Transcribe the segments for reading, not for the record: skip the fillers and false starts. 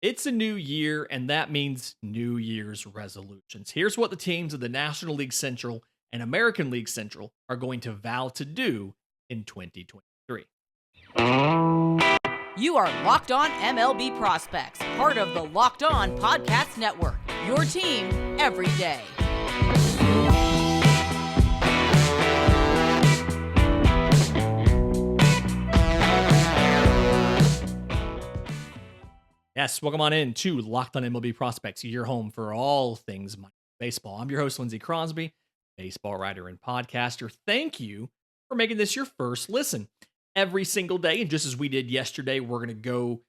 It's a new year, and that means New Year's resolutions. Here's what the teams of the National League Central and American League Central are going to vow to do in 2023. You are Locked On MLB Prospects, part of the Locked On Podcast Network. Your team every day. Yes, welcome on in to Locked On MLB Prospects, your home for all things baseball. I'm your host, Lindsey Crosby, baseball writer and podcaster. Thank you for making this your first listen every single day. And just as we did yesterday, we're going to go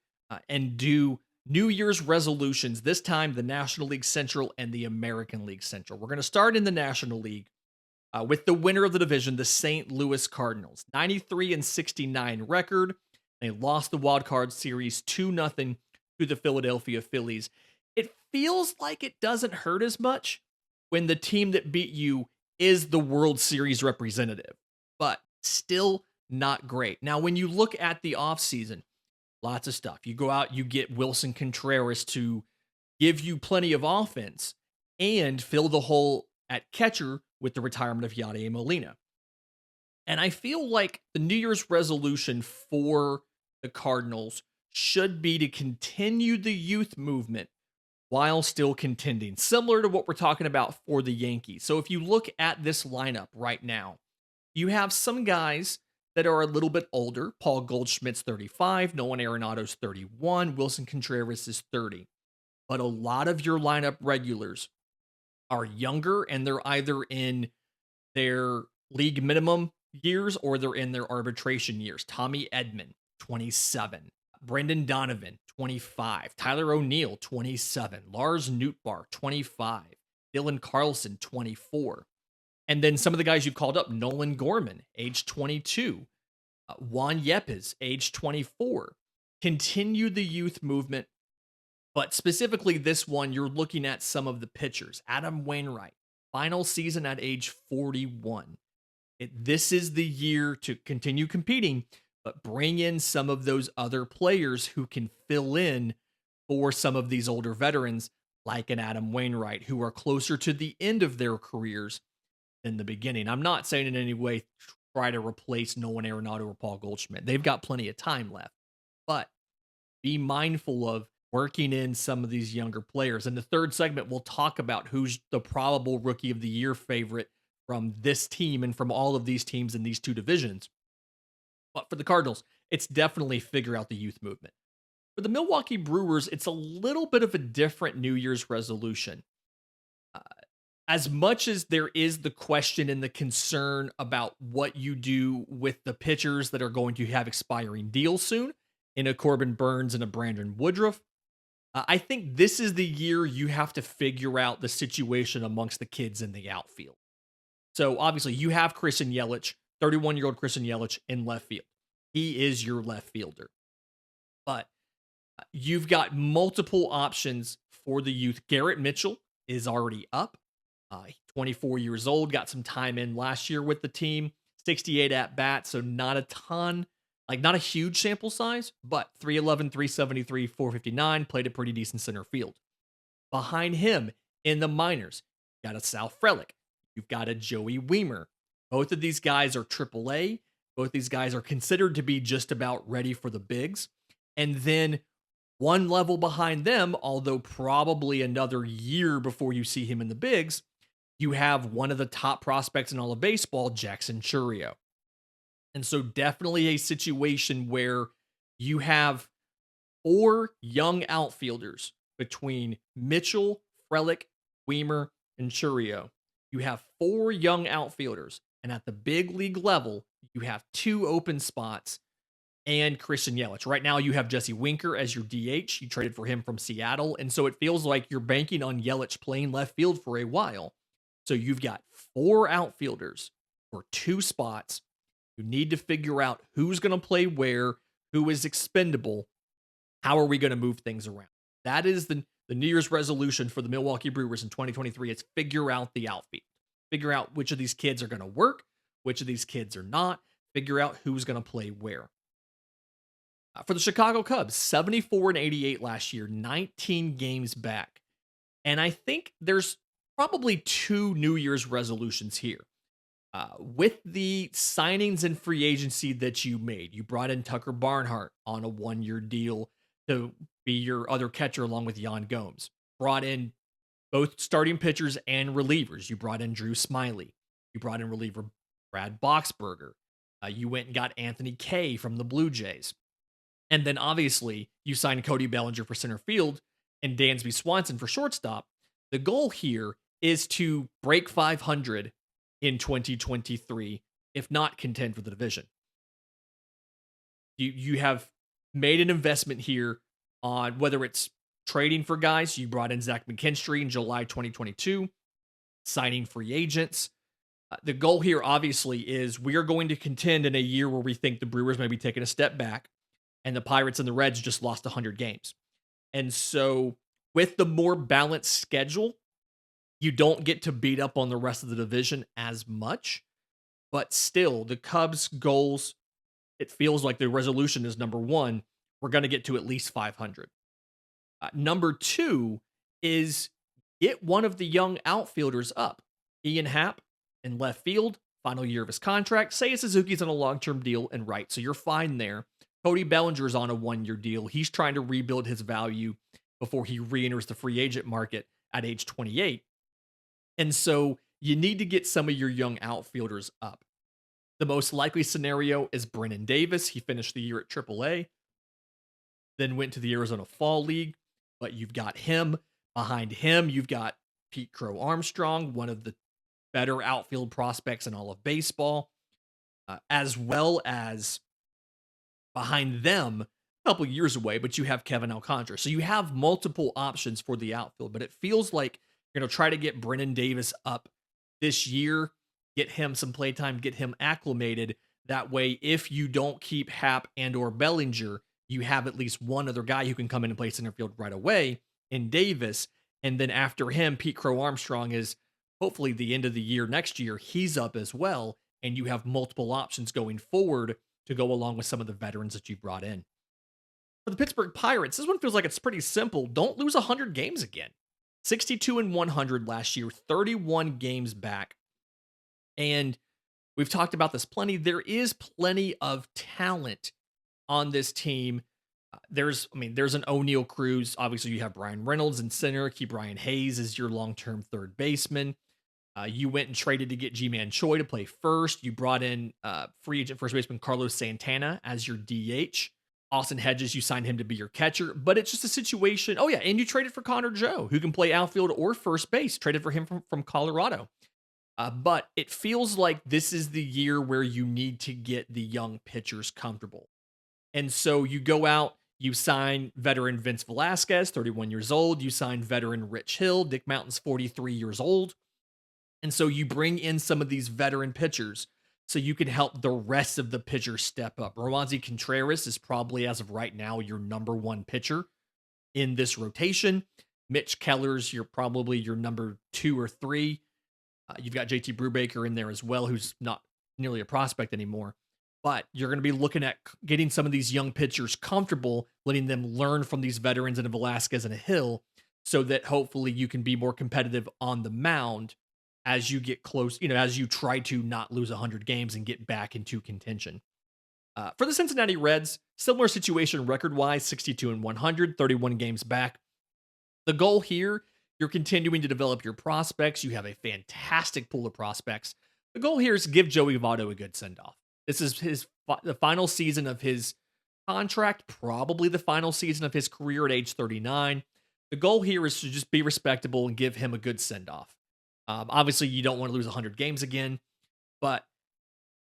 and do New Year's resolutions, this time the National League Central and the American League Central. We're going to start in the National League with the winner of the division, the St. Louis Cardinals. 93-69 record. They lost the wild card series 2-0 to the Philadelphia Phillies. It feels like it doesn't hurt as much when the team that beat you is the World Series representative, but still not great. Now, when you look at the offseason, lots of stuff. You go out, you get Wilson Contreras to give you plenty of offense and fill the hole at catcher with the retirement of Yadier Molina. And I feel like the New Year's resolution for the Cardinals should be to continue the youth movement while still contending, similar to what we're talking about for the Yankees. So if you look at this lineup right now, you have some guys that are a little bit older. Paul Goldschmidt's 35, Nolan Arenado's 31, Wilson Contreras is 30. But a lot of your lineup regulars are younger, and they're either in their league minimum years or they're in their arbitration years. Tommy Edman, 27. Brendan Donovan, 25. Tyler O'Neill, 27. Lars Nootbaar, 25. Dylan Carlson, 24. And then some of the guys you've called up, Nolan Gorman, age 22. Juan Yepes, age 24. Continue the youth movement. But specifically this one, you're looking at some of the pitchers. Adam Wainwright, final season at age 41. This is the year to continue competing, but bring in some of those other players who can fill in for some of these older veterans, like an Adam Wainwright, who are closer to the end of their careers than the beginning. I'm not saying in any way try to replace Nolan Arenado or Paul Goldschmidt. They've got plenty of time left, but be mindful of working in some of these younger players. In the third segment, we'll talk about who's the probable rookie of the year favorite from this team and from all of these teams in these two divisions. But for the Cardinals, it's definitely figure out the youth movement. For the Milwaukee Brewers, it's a little bit of a different New Year's resolution. As much as there is the question and the concern about what you do with the pitchers that are going to have expiring deals soon, in a Corbin Burns and a Brandon Woodruff, I think this is the year you have to figure out the situation amongst the kids in the outfield. So obviously you have Christian Yelich, 31-year-old Christian Yelich in left field. He is your left fielder. But you've got multiple options for the youth. Garrett Mitchell is already up. 24 years old, got some time in last year with the team, 68 at bats, so not a ton, not a huge sample size, but 311, 373, 459, played a pretty decent center field. Behind him in the minors, you got a Sal Frelick, you've got a Joey Weimer. Both of these guys are AAA. Both these guys are considered to be just about ready for the bigs. And then one level behind them, although probably another year before you see him in the bigs, you have one of the top prospects in all of baseball, Jackson Chourio. And so definitely a situation where you have four young outfielders between Mitchell, Frelick, Weimer, and Chourio. You have four young outfielders. And at the big league level, you have two open spots and Christian Yelich. Right now, you have Jesse Winker as your DH. You traded for him from Seattle. And so it feels like you're banking on Yelich playing left field for a while. So you've got four outfielders for two spots. You need to figure out who's going to play where, who is expendable. How are we going to move things around? That is the New Year's resolution for the Milwaukee Brewers in 2023. It's figure out the outfield. Figure out which of these kids are going to work, which of these kids are not. Figure out who's going to play where. For the Chicago Cubs, 74 and 88 last year, 19 games back. And I think there's probably two New Year's resolutions here. With the signings and free agency that you made, you brought in Tucker Barnhart on a 1 year deal to be your other catcher along with Yan Gomes. Brought in both starting pitchers and relievers. You brought in Drew Smiley. You brought in reliever Brad Boxberger. You went and got Anthony Kay from the Blue Jays. And then obviously you signed Cody Bellinger for center field and Dansby Swanson for shortstop. The goal here is to break 500 in 2023, if not contend for the division. You have made an investment here on whether it's trading for guys. You brought in Zach McKinstry in July 2022, signing free agents. The goal here, obviously, is we are going to contend in a year where we think the Brewers may be taking a step back and the Pirates and the Reds just lost 100 games. And so with the more balanced schedule, you don't get to beat up on the rest of the division as much. But still, the Cubs' goals, it feels like the resolution is number one, we're going to get to at least 500. Number two is get one of the young outfielders up. Ian Happ in left field, final year of his contract. Seiya Suzuki's on a long-term deal and right, so you're fine there. Cody Bellinger's on a 1 year deal. He's trying to rebuild his value before he re-enters the free agent market at age 28. And so you need to get some of your young outfielders up. The most likely scenario is Brennan Davis. He finished the year at AAA, then went to the Arizona Fall League, but you've got him. Behind him, you've got Pete Crow Armstrong, one of the better outfield prospects in all of baseball, as well as behind them, a couple years away, but you have Kevin Alcantara. So you have multiple options for the outfield, but it feels like you're going to try to get Brennan Davis up this year, get him some playtime, get him acclimated. That way, if you don't keep Happ and or Bellinger, you have at least one other guy who can come in and play center field right away in Davis. And then after him, Pete Crow Armstrong is hopefully the end of the year next year. He's up as well. And you have multiple options going forward to go along with some of the veterans that you've brought in. For the Pittsburgh Pirates, this one feels like it's pretty simple. Don't lose 100 games again. 62 and 100 last year, 31 games back. And we've talked about this plenty. There is plenty of talent on this team. There's an O'Neal Cruz. Obviously, you have Brian Reynolds in center. Key Brian Hayes is your long-term third baseman. You went and traded to get G-Man Choi to play first. You brought in free agent first baseman Carlos Santana as your DH. Austin Hedges, you signed him to be your catcher. But it's just a situation. Oh, yeah, and you traded for Connor Joe, who can play outfield or first base. Traded for him from Colorado. But it feels like this is the year where you need to get the young pitchers comfortable. And so you go out, you sign veteran Vince Velasquez, 31 years old. You sign veteran Rich Hill. Dick Mountain's 43 years old. And so you bring in some of these veteran pitchers so you can help the rest of the pitchers step up. Roansy Contreras is probably, as of right now, your number one pitcher in this rotation. Mitch Keller's probably your number 2 or 3. You've got JT Brubaker in there as well, who's not nearly a prospect anymore. But you're going to be looking at getting some of these young pitchers comfortable, letting them learn from these veterans in a Velasquez and a Hill, so that hopefully you can be more competitive on the mound as you get close, as you try to not lose 100 games and get back into contention. For the Cincinnati Reds, similar situation record-wise, 62 and 100, 31 games back. The goal here, you're continuing to develop your prospects. You have a fantastic pool of prospects. The goal here is to give Joey Votto a good send-off. This is the final season of his contract, probably the final season of his career at age 39. The goal here is to just be respectable and give him a good send-off. Obviously, you don't want to lose 100 games again, but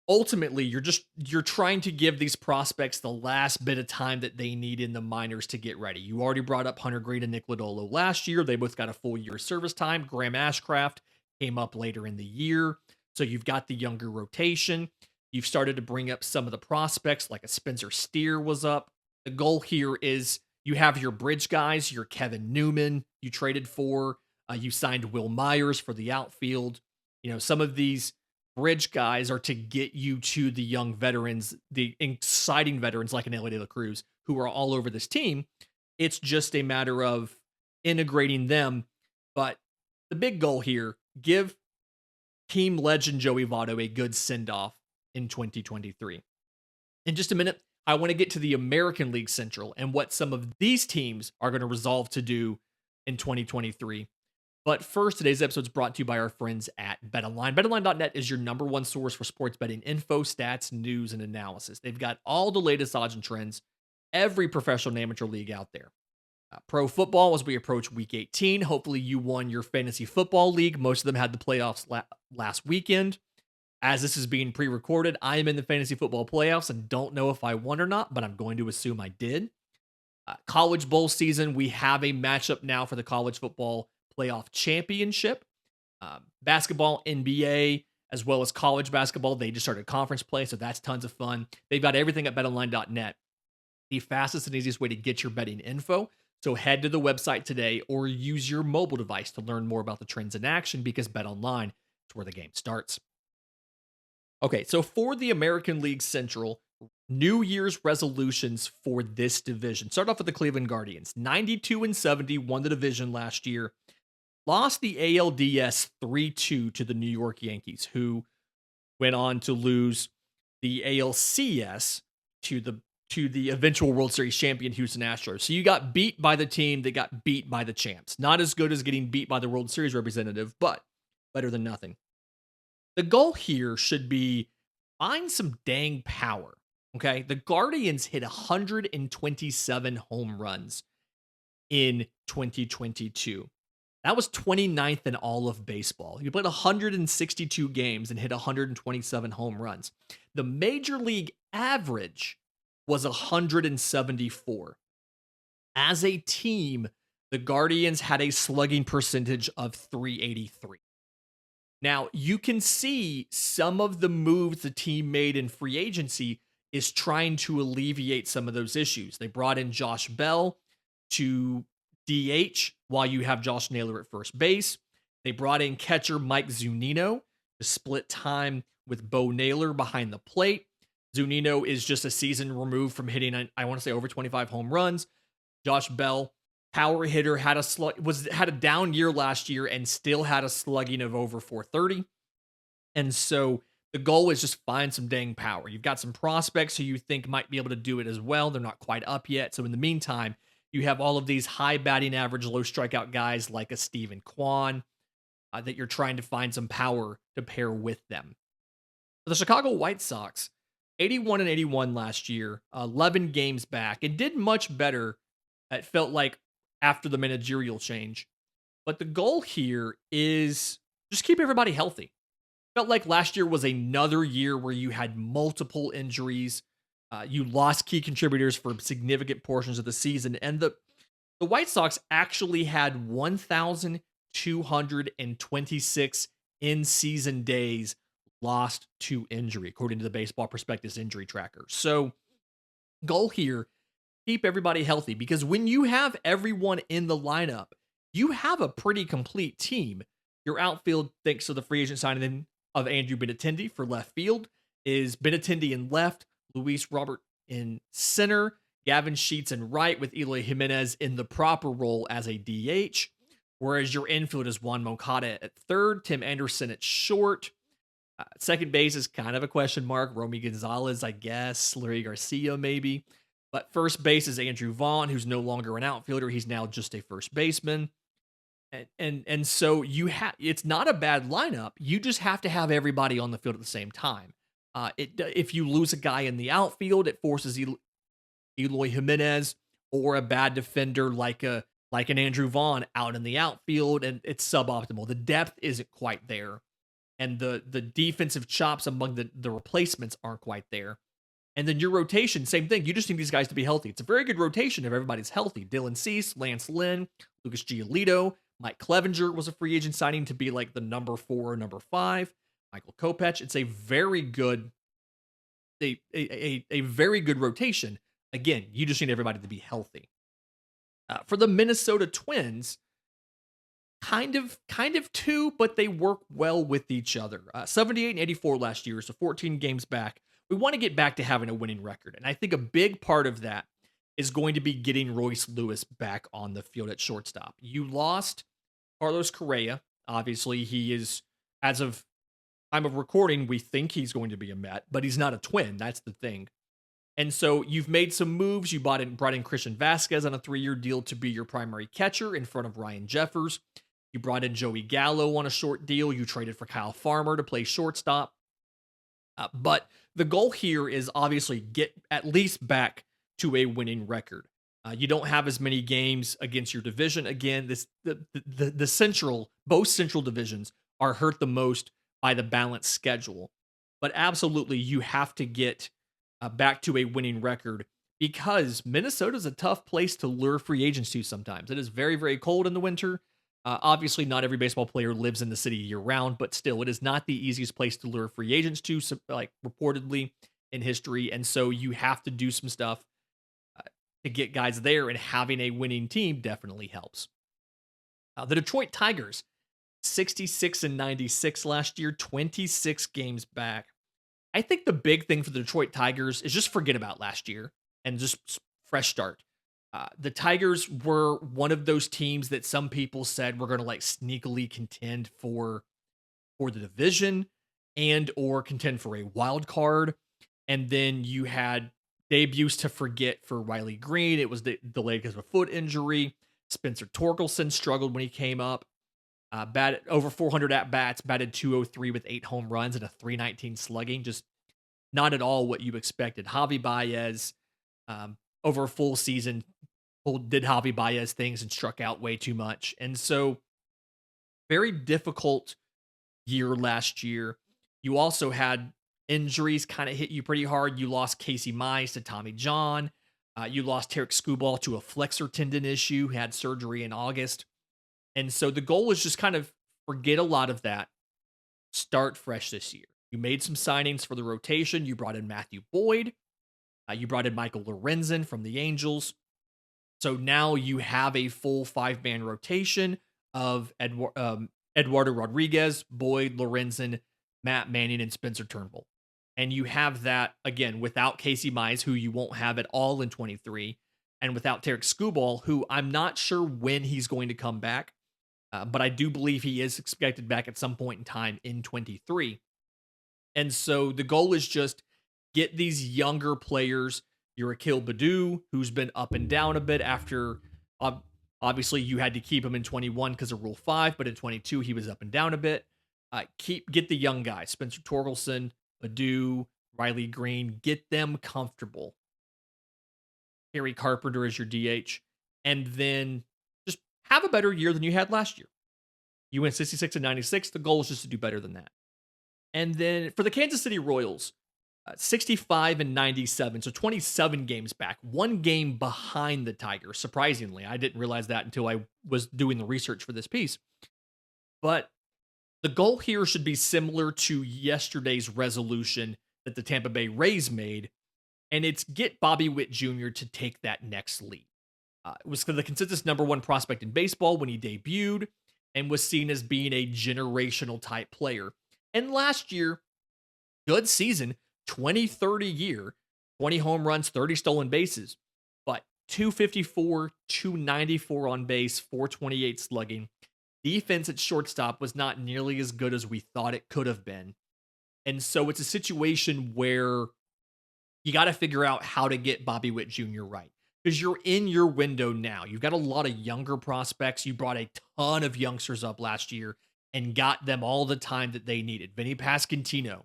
ultimately, you're trying to give these prospects the last bit of time that they need in the minors to get ready. You already brought up Hunter Green and Nick Lodolo last year. They both got a full year service time. Graham Ashcraft came up later in the year, so you've got the younger rotation. You've started to bring up some of the prospects, like a Spencer Steer was up. The goal here is you have your bridge guys, your Kevin Newman you traded for. You signed Will Myers for the outfield. Some of these bridge guys are to get you to the young veterans, the exciting veterans like an Ellie De La Cruz, who are all over this team. It's just a matter of integrating them. But the big goal here, give team legend Joey Votto a good send off in 2023. In just a minute, I want to get to the American League Central and what some of these teams are going to resolve to do in 2023. But first, today's episode is brought to you by our friends at BetOnline. BetOnline.net is your number one source for sports betting info, stats, news, and analysis. They've got all the latest odds and trends, every professional and amateur league out there. Pro football, as we approach week 18, hopefully you won your fantasy football league. Most of them had the playoffs last weekend. As this is being pre-recorded, I am in the fantasy football playoffs and don't know if I won or not, but I'm going to assume I did. College bowl season, we have a matchup now for the college football playoff championship. Basketball, NBA, as well as college basketball, they just started conference play, so that's tons of fun. They've got everything at betonline.net, the fastest and easiest way to get your betting info. So head to the website today or use your mobile device to learn more about the trends in action, because BetOnline is where the game starts. Okay, so for the American League Central, New Year's resolutions for this division. Start off with the Cleveland Guardians. 92-70, won the division last year. Lost the ALDS 3-2 to the New York Yankees, who went on to lose the ALCS to the eventual World Series champion Houston Astros. So you got beat by the team that got beat by the champs. Not as good as getting beat by the World Series representative, but better than nothing. The goal here should be find some dang power. Okay, the Guardians hit 127 home runs in 2022. That was 29th in all of baseball. You played 162 games and hit 127 home runs. The major league average was 174. As a team, the Guardians had a slugging percentage of 383. Now, you can see some of the moves the team made in free agency is trying to alleviate some of those issues. They brought in Josh Bell to DH while you have Josh Naylor at first base. They brought in catcher Mike Zunino to split time with Bo Naylor behind the plate. Zunino is just a season removed from hitting, I want to say, over 25 home runs. Josh Bell, power hitter, had a down year last year and still had a slugging of over 430. And so the goal is just find some dang power. You've got some prospects who you think might be able to do it as well. They're not quite up yet. So in the meantime, you have all of these high batting average, low strikeout guys like a Steven Kwan that you're trying to find some power to pair with them. For the Chicago White Sox, 81-81 last year, 11 games back, and did much better, it felt like, after the managerial change. But the goal here is just keep everybody healthy. Felt like last year was another year where you had multiple injuries. You lost key contributors for significant portions of the season. And the White Sox actually had 1,226 in-season days lost to injury, according to the Baseball Prospectus injury tracker. So goal here, keep everybody healthy, because when you have everyone in the lineup, you have a pretty complete team. Your outfield, thanks to the free agent signing of Andrew Benintendi for left field, is Benintendi in left, Luis Robert in center, Gavin Sheets in right, with Eloy Jimenez in the proper role as a DH, whereas your infield is Juan Moncada at third, Tim Anderson at short. Second base is kind of a question mark. Romy Gonzalez, I guess. Larry Garcia, maybe. But first base is Andrew Vaughn, who's no longer an outfielder. He's now just a first baseman. And so it's not a bad lineup. You just have to have everybody on the field at the same time. If you lose a guy in the outfield, it forces Eloy Jimenez or a bad defender like an Andrew Vaughn out in the outfield, and it's suboptimal. The depth isn't quite there, and the defensive chops among the replacements aren't quite there. And then your rotation, same thing. You just need these guys to be healthy. It's a very good rotation if everybody's healthy. Dylan Cease, Lance Lynn, Lucas Giolito, Mike Clevenger was a free agent signing to be like the number 4 or number 5. Michael Kopech. It's a very good, a very good rotation. Again, you just need everybody to be healthy. For the Minnesota Twins, kind of too, but they work well with each other. 78-84 last year, so 14 games back. We want to get back to having a winning record. And I think a big part of that is going to be getting Royce Lewis back on the field at shortstop. You lost Carlos Correa. Obviously, he is, as of time of recording, we think he's going to be a Met, but he's not a Twin. That's the thing. And so you've made some moves. You brought in Christian Vasquez on a 3-year deal to be your primary catcher in front of Ryan Jeffers. You brought in Joey Gallo on a short deal. You traded for Kyle Farmer to play shortstop. But the goal here is obviously get at least back to a winning record. You don't have as many games against your division. Again, the central, both central divisions are hurt the most by the balanced schedule. But absolutely, you have to get back to a winning record because Minnesota's a tough place to lure free agents to sometimes. It is very, very cold in the winter. Obviously, not every baseball player lives in the city year round, but still, it is not the easiest place to lure free agents to, like reportedly in history. And so you have to do some stuff to get guys there, and having a winning team definitely helps. The Detroit Tigers, 66 and 96 last year, 26 games back. I think the big thing for the Detroit Tigers is just forget about last year and just fresh start. The Tigers were one of those teams that some people said were going to like sneakily contend for the division and or contend for a wild card. And then you had debuts to forget for Riley Green. It was delayed because of a foot injury. Spencer Torkelson struggled when he came up. Batted over 400 at bats, batted 203 with 8 home runs and a 319 slugging. Just not at all what you expected. Javi Baez, over a full season, did Javi Baez things and struck out way too much. And so, very difficult year last year. You also had injuries kind of hit you pretty hard. You lost Casey Mize to Tommy John. You lost Tarek Skubal to a flexor tendon issue, had surgery in August. And so the goal is just kind of forget a lot of that. Start fresh this year. You made some signings for the rotation. You brought in Matthew Boyd. You brought in Michael Lorenzen from the Angels. So now you have a full 5-man rotation of Eduardo Rodriguez, Boyd, Lorenzen, Matt Manning, and Spencer Turnbull. And you have that, again, without Casey Mize, who you won't have at all in 23, and without Tarek Skubal, who I'm not sure when he's going to come back, but I do believe he is expected back at some point in time in 23. And so the goal is just get these younger players. Your Akil Baddoo, who's been up and down a bit after, obviously you had to keep him in 21 because of Rule 5, but in 22 he was up and down a bit. Get the young guys, Spencer Torkelson, Baddoo, Riley Green, get them comfortable. Harry Carpenter is your DH, and then just have a better year than you had last year. You went 66 and 96. The goal is just to do better than that. And then for the Kansas City Royals, 65 and 97, so 27 games back, 1 game behind the Tigers. Surprisingly, I didn't realize that until I was doing the research for this piece. But the goal here should be similar to yesterday's resolution that the Tampa Bay Rays made, and it's get Bobby Witt Jr. to take that next leap. It was the consensus #1 prospect in baseball when he debuted and was seen as being a generational type player. And last year, good season, 20-30 year, 20 home runs, 30 stolen bases, but 254, 294 on base, 428 slugging. Defense at shortstop was not nearly as good as we thought it could have been. And so it's a situation where you got to figure out how to get Bobby Witt Jr. right. Because you're in your window now. You've got a lot of younger prospects. You brought a ton of youngsters up last year and got them all the time that they needed. Vinny Pasquantino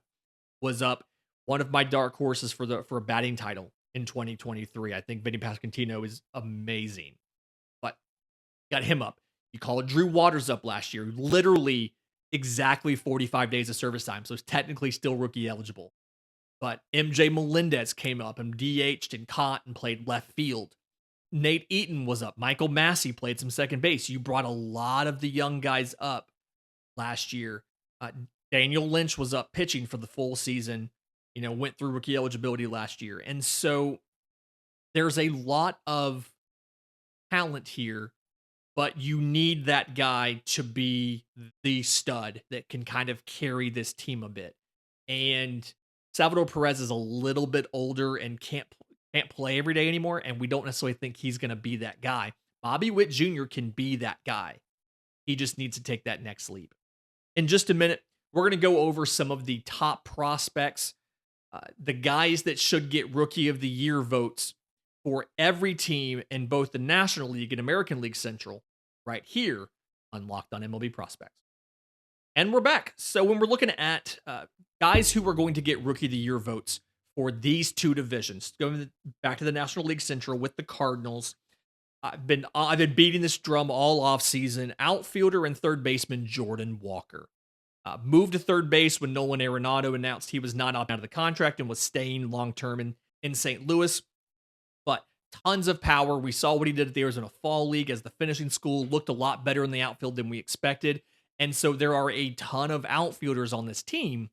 was up, one of my dark horses for a batting title in 2023. I think Vinny Pasquantino is amazing. But got him up. You call it Drew Waters up last year. Literally exactly 45 days of service time. So it's technically still rookie eligible. But MJ Melendez came up and DH'd and caught and played left field. Nate Eaton was up. Michael Massey played some second base. You brought a lot of the young guys up last year. Daniel Lynch was up pitching for the full season, went through rookie eligibility last year. And so there's a lot of talent here, but you need that guy to be the stud that can kind of carry this team a bit. And Salvador Perez is a little bit older and can't play every day anymore, and we don't necessarily think he's going to be that guy. Bobby Witt Jr. can be that guy. He just needs to take that next leap. In just a minute, we're going to go over some of the top prospects, the guys that should get Rookie of the Year votes for every team in both the National League and American League Central, right here on Locked On MLB Prospects. And we're back. So when we're looking at guys who are going to get Rookie of the Year votes for these two divisions, going back to the National League Central with the Cardinals, I've been beating this drum all off season. Outfielder and third baseman Jordan Walker moved to third base when Nolan Arenado announced he was not opting out of the contract and was staying long term in St. Louis. But tons of power. We saw what he did at the Arizona Fall League as the finishing school, looked a lot better in the outfield than we expected. And so there are a ton of outfielders on this team.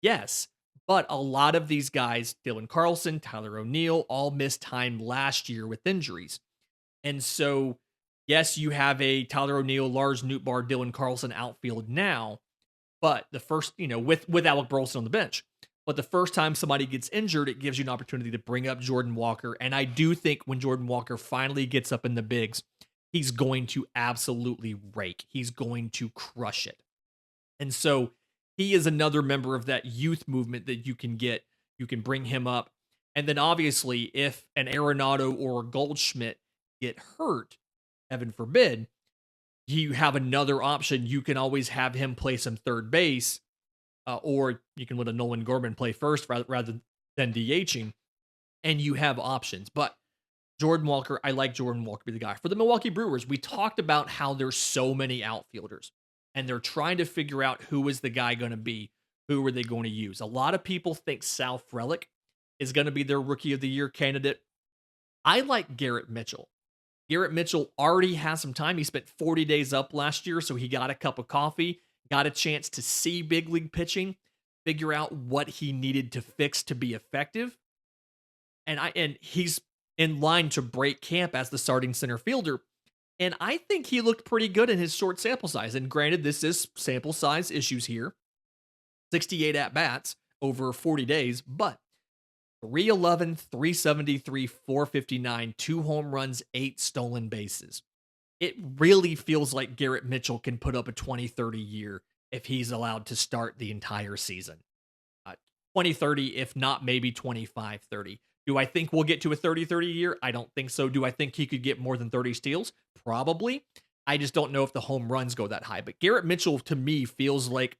Yes, but a lot of these guys, Dylan Carlson, Tyler O'Neill, all missed time last year with injuries. And so, yes, you have a Tyler O'Neill, Lars Nootbaar, Dylan Carlson outfield now, but the first, with Alec Burleson on the bench. But the first time somebody gets injured, it gives you an opportunity to bring up Jordan Walker. And I do think when Jordan Walker finally gets up in the bigs, he's going to absolutely rake. He's going to crush it. And so he is another member of that youth movement that you can get. You can bring him up. And then obviously, if an Arenado or a Goldschmidt get hurt, heaven forbid, you have another option. You can always have him play some third base, or you can let a Nolan Gorman play first rather than DHing, and you have options. But Jordan Walker, I like Jordan Walker to be the guy. For the Milwaukee Brewers, we talked about how there's so many outfielders, and they're trying to figure out who is the guy going to be, who are they going to use. A lot of people think Sal Frelick is going to be their Rookie of the Year candidate. I like Garrett Mitchell. Garrett Mitchell already has some time. He spent 40 days up last year, so he got a cup of coffee, got a chance to see big league pitching, figure out what he needed to fix to be effective. And he's in line to break camp as the starting center fielder. And I think he looked pretty good in his short sample size. And granted, this is sample size issues here. 68 at-bats over 40 days, but 311, 373, 459, 2 home runs, 8 stolen bases. It really feels like Garrett Mitchell can put up a 20-30 year if he's allowed to start the entire season. 20-30, if not maybe 25-30. Do I think we'll get to a 30-30 year? I don't think so. Do I think he could get more than 30 steals? Probably. I just don't know if the home runs go that high. But Garrett Mitchell, to me, feels like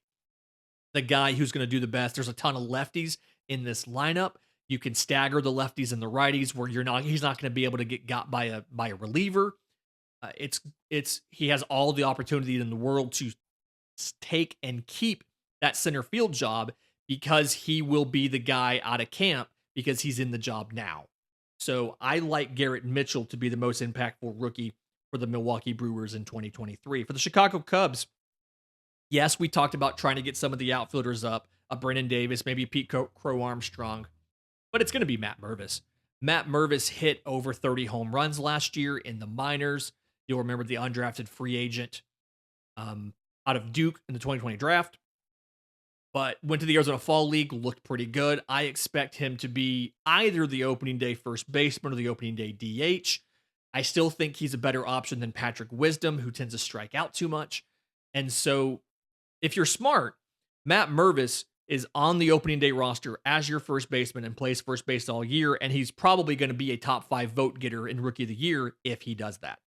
the guy who's going to do the best. There's a ton of lefties in this lineup. You can stagger the lefties and the righties where he's not going to be able to get got by a reliever. He has all the opportunity in the world to take and keep that center field job because he will be the guy out of camp because he's in the job now. So I like Garrett Mitchell to be the most impactful rookie for the Milwaukee Brewers in 2023. For the Chicago Cubs, yes, we talked about trying to get some of the outfielders up, a Brennan Davis, maybe Pete Crow Armstrong, but it's going to be Matt Mervis. Matt Mervis hit over 30 home runs last year in the minors. You'll remember the undrafted free agent out of Duke in the 2020 draft, but went to the Arizona Fall League, looked pretty good. I expect him to be either the opening day first baseman or the opening day DH. I still think he's a better option than Patrick Wisdom, who tends to strike out too much. And so if you're smart, Matt Mervis is on the opening day roster as your first baseman and plays first base all year, and he's probably going to be a top 5 vote getter in Rookie of the Year if he does that.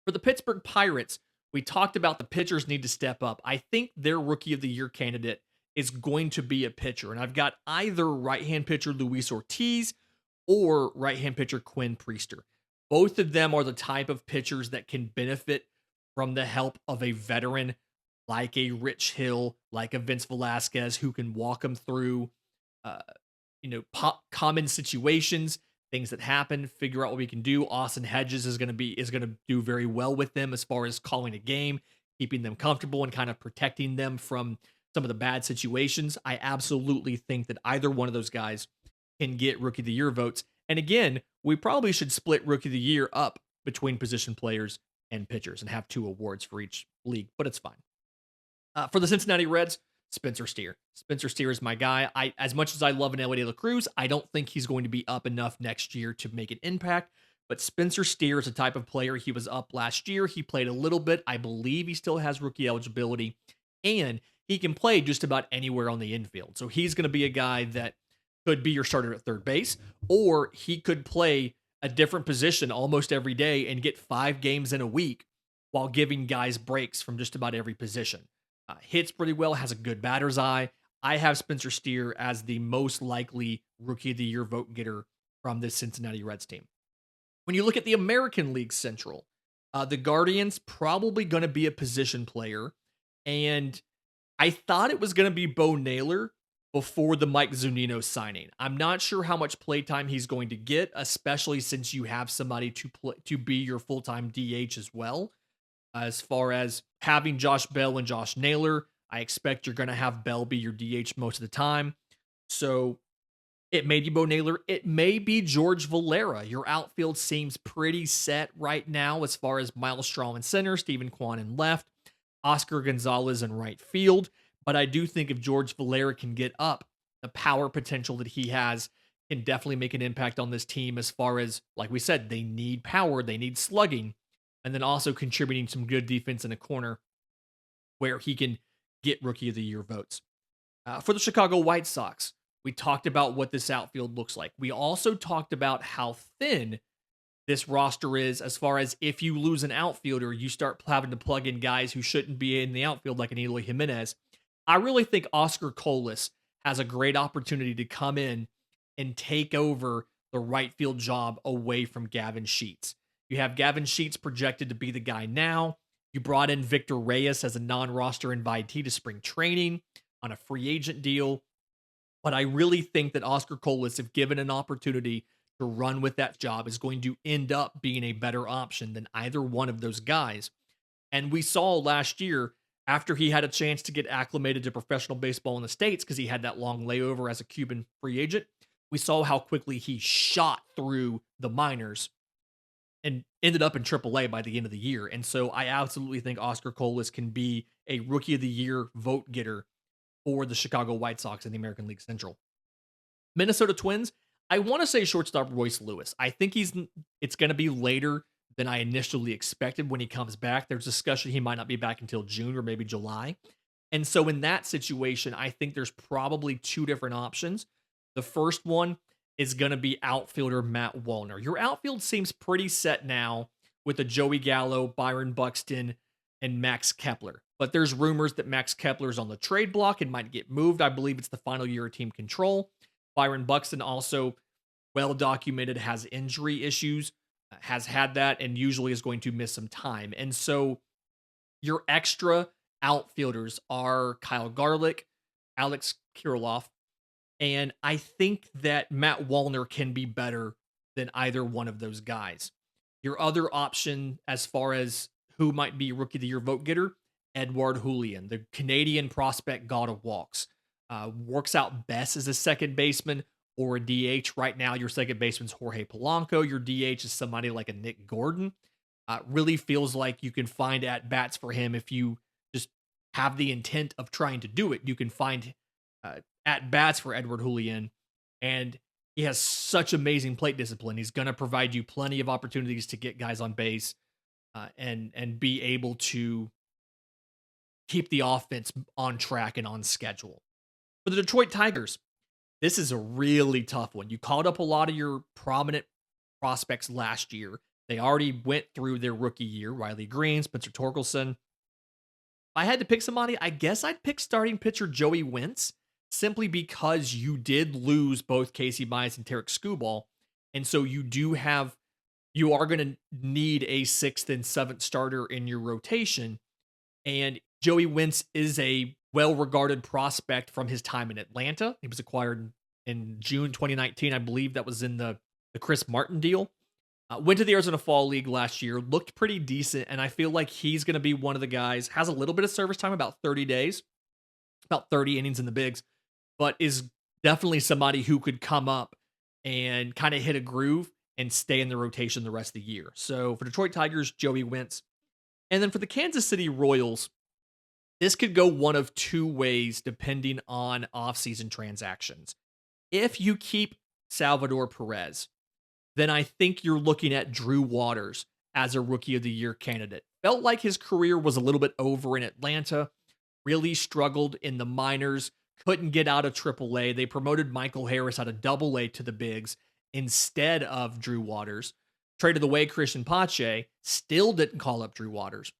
For the Pittsburgh Pirates, we talked about the pitchers need to step up. I think their Rookie of the Year candidate is going to be a pitcher, and I've got either right-hand pitcher Luis Ortiz or right-hand pitcher Quinn Priester. Both of them are the type of pitchers that can benefit from the help of a veteran like a Rich Hill, like a Vince Velasquez, who can walk them through, common situations, things that happen, figure out what we can do. Austin Hedges is going to do very well with them as far as calling a game, keeping them comfortable and kind of protecting them from some of the bad situations. I absolutely think that either one of those guys can get Rookie of the Year votes. And again, we probably should split Rookie of the Year up between position players and pitchers and have 2 awards for each league, but it's fine. For the Cincinnati Reds, Spencer Steer. Spencer Steer is my guy. As much as I love an Ellie De La Cruz, I don't think he's going to be up enough next year to make an impact. But Spencer Steer is a type of player. He was up last year. He played a little bit. I believe he still has rookie eligibility, and he can play just about anywhere on the infield. So he's going to be a guy that could be your starter at third base, or he could play a different position almost every day and get 5 games in a week while giving guys breaks from just about every position. Hits pretty well, has a good batter's eye. I have Spencer Steer as the most likely rookie of the year vote getter from this Cincinnati Reds team. When you look at the American League Central, the Guardians probably going to be a position player. And I thought it was going to be Bo Naylor before the Mike Zunino signing. I'm not sure how much playtime he's going to get, especially since you have somebody to be your full-time DH as well. As far as having Josh Bell and Josh Naylor, I expect you're going to have Bell be your DH most of the time. So it may be Bo Naylor. It may be George Valera. Your outfield seems pretty set right now as far as Miles Straw in center, Stephen Kwan in left, Oscar Gonzalez in right field. But I do think if George Valera can get up, the power potential that he has can definitely make an impact on this team as far as, like we said, they need power, they need slugging, and then also contributing some good defense in a corner where he can get Rookie of the Year votes. For the Chicago White Sox, we talked about what this outfield looks like. We also talked about how thin this roster is as far as if you lose an outfielder, you start having to plug in guys who shouldn't be in the outfield like an Eloy Jimenez. I really think Oscar Colas has a great opportunity to come in and take over the right field job away from Gavin Sheets. You have Gavin Sheets projected to be the guy now. You brought in Victor Reyes as a non-roster invitee to spring training on a free agent deal. But I really think that Oscar Colas, if given an opportunity to run with that job, is going to end up being a better option than either one of those guys. And we saw last year, after he had a chance to get acclimated to professional baseball in the States, because he had that long layover as a Cuban free agent, we saw how quickly he shot through the minors and ended up in AAA by the end of the year. And so I absolutely think Oscar Colas can be a Rookie of the Year vote getter for the Chicago White Sox in the American League Central. Minnesota Twins, I want to say shortstop Royce Lewis. I think it's going to be later than I initially expected when he comes back. There's discussion he might not be back until June or maybe July. And so in that situation, I think there's probably 2 different options. The first one is going to be outfielder Matt Wallner. Your outfield seems pretty set now with a Joey Gallo, Byron Buxton, and Max Kepler. But there's rumors that Max Kepler is on the trade block and might get moved. I believe it's the final year of team control. Byron Buxton also well documented has injury issues, has had that, and usually is going to miss some time. And so your extra outfielders are Kyle Garlick, Alex Kirilloff, and I think that Matt Wallner can be better than either one of those guys. Your other option, as far as who might be Rookie of the Year vote getter, Edouard Julian, the Canadian prospect god of walks. Works out best as a second baseman or a DH. Right now, your second baseman's Jorge Polanco. Your DH is somebody like a Nick Gordon. Really feels like you can find at-bats for him if you just have the intent of trying to do it. You can find at-bats for Edouard Julian, and he has such amazing plate discipline. He's going to provide you plenty of opportunities to get guys on base and be able to keep the offense on track and on schedule. For the Detroit Tigers, this is a really tough one. You called up a lot of your prominent prospects last year. They already went through their rookie year. Riley Green, Spencer Torkelson. If I had to pick somebody, I guess I'd pick starting pitcher Joey Wentz, simply because you did lose both Casey Mize and Tarek Skubal. And so you are going to need a 6th and 7th starter in your rotation. And Joey Wentz is a well-regarded prospect from his time in Atlanta. He was acquired in June 2019. I believe that was in the Chris Martin deal. Went to the Arizona Fall League last year, looked pretty decent, and I feel like he's going to be one of the guys, has a little bit of service time, about 30 days, about 30 innings in the bigs, but is definitely somebody who could come up and kind of hit a groove and stay in the rotation the rest of the year. So for Detroit Tigers, Joey Wentz. And then for the Kansas City Royals, This could go one of two ways depending on offseason transactions. If you keep Salvador Perez, then I think you're looking at Drew Waters as a rookie of the year candidate. Felt like his career was a little bit over in Atlanta, really struggled in the minors, couldn't get out of AAA. They promoted Michael Harris out of AA to the bigs instead of Drew Waters. Traded away Christian Pache, still didn't call up Drew Waters,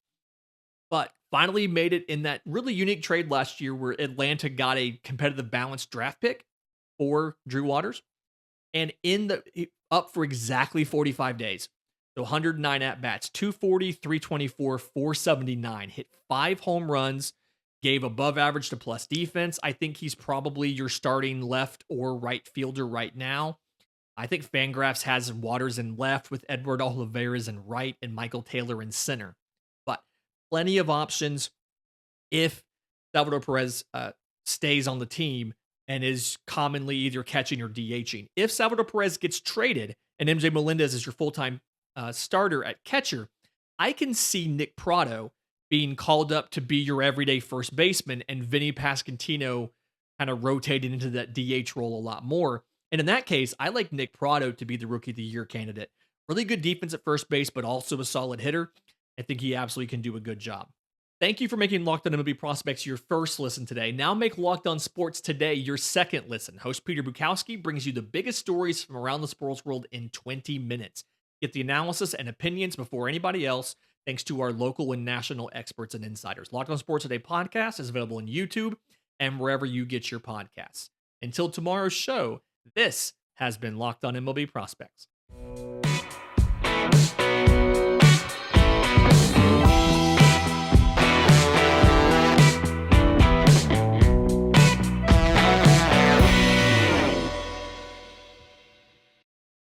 but finally made it in that really unique trade last year where Atlanta got a competitive balanced draft pick for Drew Waters and up for exactly 45 days. So 109 at bats, 240, 324, 479, hit 5 home runs, gave above average to plus defense. I think he's probably your starting left or right fielder right now. I think Fangraphs has Waters in left with Edward Olivares in right and Michael Taylor in center. But plenty of options if Salvador Perez stays on the team and is commonly either catching or DHing. If Salvador Perez gets traded and MJ Melendez is your full-time starter at catcher, I can see Nick Pratto being called up to be your everyday first baseman and Vinny Pasquantino kind of rotated into that DH role a lot more. And in that case, I like Nick Pratto to be the rookie of the year candidate. Really good defense at first base, but also a solid hitter. I think he absolutely can do a good job. Thank you for making Locked On MLB Prospects your first listen today. Now make Locked On Sports Today your second listen. Host Peter Bukowski brings you the biggest stories from around the sports world in 20 minutes. Get the analysis and opinions before anybody else, thanks to our local and national experts and insiders. Locked On Sports Today podcast is available on YouTube and wherever you get your podcasts. Until tomorrow's show, this has been Locked On MLB Prospects.